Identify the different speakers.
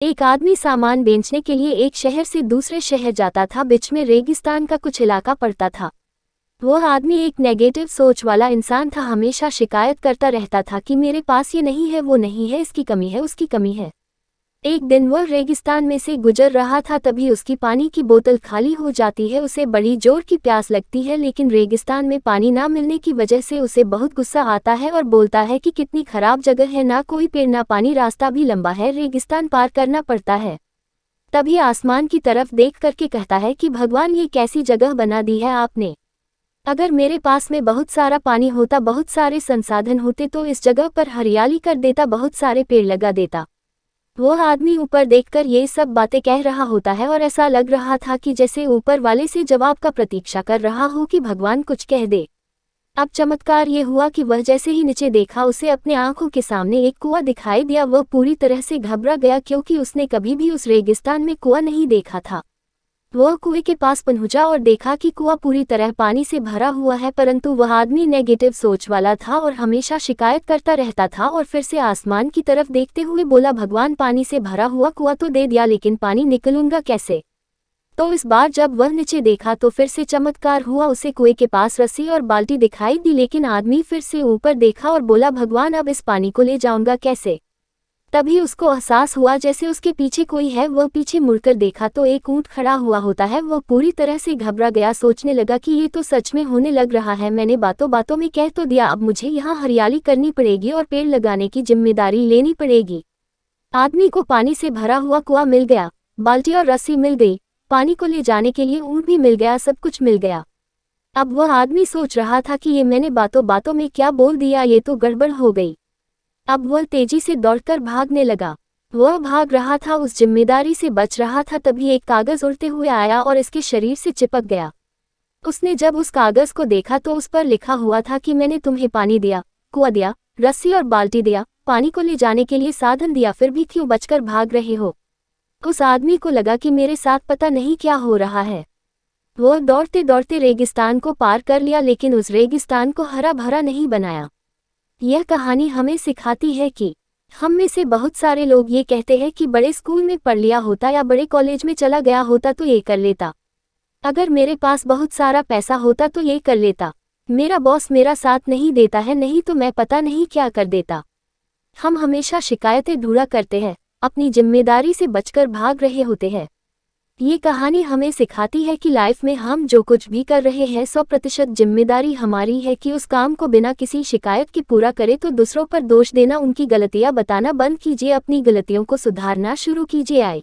Speaker 1: एक आदमी सामान बेचने के लिए एक शहर से दूसरे शहर जाता था। बीच में रेगिस्तान का कुछ इलाका पड़ता था। वह आदमी एक नेगेटिव सोच वाला इंसान था। हमेशा शिकायत करता रहता था कि मेरे पास ये नहीं है, वो नहीं है, इसकी कमी है, उसकी कमी है। एक दिन वह रेगिस्तान में से गुजर रहा था, तभी उसकी पानी की बोतल खाली हो जाती है। उसे बड़ी जोर की प्यास लगती है, लेकिन रेगिस्तान में पानी ना मिलने की वजह से उसे बहुत गुस्सा आता है और बोलता है कि कितनी खराब जगह है, ना कोई पेड़ ना पानी, रास्ता भी लंबा है, रेगिस्तान पार करना पड़ता है। तभी आसमान की तरफ देख करके कहता है कि भगवान, ये कैसी जगह बना दी है आपने। अगर मेरे पास में बहुत सारा पानी होता, बहुत सारे संसाधन होते, तो इस जगह पर हरियाली कर देता, बहुत सारे पेड़ लगा देता। वह आदमी ऊपर देखकर ये सब बातें कह रहा होता है और ऐसा लग रहा था कि जैसे ऊपर वाले से जवाब का प्रतीक्षा कर रहा हो कि भगवान कुछ कह दे। अब चमत्कार ये हुआ कि वह जैसे ही नीचे देखा, उसे अपने आंखों के सामने एक कुआं दिखाई दिया। वह पूरी तरह से घबरा गया, क्योंकि उसने कभी भी उस रेगिस्तान में कुआं नहीं देखा था। वह कुएं के पास पहुंचा और देखा कि कुआं पूरी तरह पानी से भरा हुआ है, परंतु वह आदमी नेगेटिव सोच वाला था और हमेशा शिकायत करता रहता था। और फिर से आसमान की तरफ देखते हुए बोला, भगवान, पानी से भरा हुआ कुआं तो दे दिया, लेकिन पानी निकलूंगा कैसे। तो इस बार जब वह नीचे देखा तो फिर से चमत्कार हुआ। उसे कुएं के पास रस्सी और बाल्टी दिखाई दी, लेकिन आदमी फिर से ऊपर देखा और बोला, भगवान, अब इस पानी को ले जाऊंगा कैसे। तभी उसको एहसास हुआ जैसे उसके पीछे कोई है। वह पीछे मुड़कर देखा तो एक ऊंट खड़ा हुआ होता है। वह पूरी तरह से घबरा गया, सोचने लगा कि ये तो सच में होने लग रहा है। मैंने बातों बातों में कह तो दिया, अब मुझे यहाँ हरियाली करनी पड़ेगी और पेड़ लगाने की जिम्मेदारी लेनी पड़ेगी। आदमी को पानी से भरा हुआ कुआं मिल गया, बाल्टी और रस्सी मिल गई, पानी को ले जाने के लिए ऊंट भी मिल गया, सब कुछ मिल गया। अब वह आदमी सोच रहा था कि ये मैंने बातों बातों में क्या बोल दिया, ये तो गड़बड़ हो गई। अब वह तेजी से दौड़कर भागने लगा। वह भाग रहा था, उस जिम्मेदारी से बच रहा था। तभी एक कागज उड़ते हुए आया और इसके शरीर से चिपक गया। उसने जब उस कागज को देखा तो उस पर लिखा हुआ था कि मैंने तुम्हें पानी दिया, कुआं दिया, रस्सी और बाल्टी दिया, पानी को ले जाने के लिए साधन दिया, फिर भी क्यों बचकर भाग रहे हो। उस आदमी को लगा कि मेरे साथ पता नहीं क्या हो रहा है। वह दौड़ते दौड़ते रेगिस्तान को पार कर लिया, लेकिन उस रेगिस्तान को हरा भरा नहीं बनाया। यह कहानी हमें सिखाती है कि हम में से बहुत सारे लोग ये कहते हैं कि बड़े स्कूल में पढ़ लिया होता या बड़े कॉलेज में चला गया होता तो ये कर लेता। अगर मेरे पास बहुत सारा पैसा होता तो ये कर लेता। मेरा बॉस मेरा साथ नहीं देता है, नहीं तो मैं पता नहीं क्या कर देता। हम हमेशा शिकायतें ढूंढा करते हैं, अपनी जिम्मेदारी से बचकर भाग रहे होते हैं। ये कहानी हमें सिखाती है कि लाइफ में हम जो कुछ भी कर रहे हैं 100% जिम्मेदारी हमारी है कि उस काम को बिना किसी शिकायत के पूरा करें। तो दूसरों पर दोष देना, उनकी गलतियां बताना बंद कीजिए, अपनी गलतियों को सुधारना शुरू कीजिए।